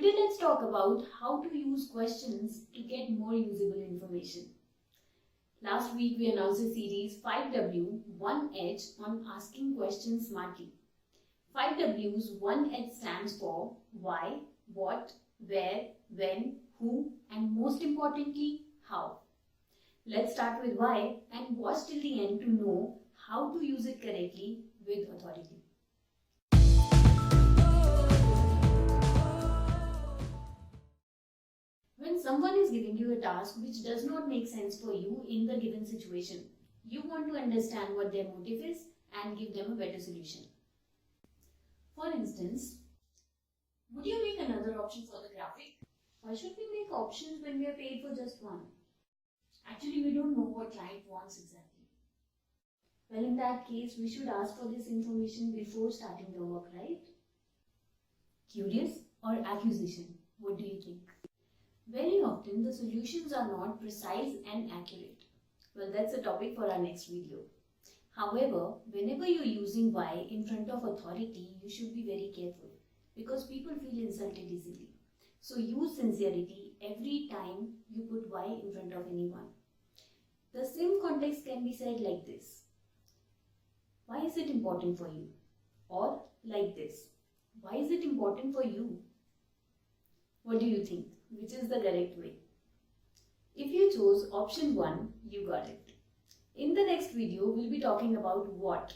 Today let's talk about how to use questions to get more usable information. Last week we announced a series 5W 1H on asking questions smartly. 5W's 1H stands for why, what, where, when, who, and most importantly, how. Let's start with why and watch till the end to know how to use it correctly with authority. When someone is giving you a task which does not make sense for you in the given situation, you want to understand what their motive is and give them a better solution. For instance, would you make another option for the graphic? Why should we make options when we are paid for just one? Actually, we don't know what client wants exactly. Well, in that case, we should ask for this information before starting the work, right? Curious or accusation? What do you think? Very often, the solutions are not precise and accurate. Well, that's a topic for our next video. However, whenever you're using why in front of authority, you should be very careful because people feel insulted easily. So use sincerity every time you put why in front of anyone. The same context can be said like this. Why is it important for you? Or like this. Why is it important for you? What do you think? Which is the correct way? If you chose option 1, you got it. In the next video, we'll be talking about what.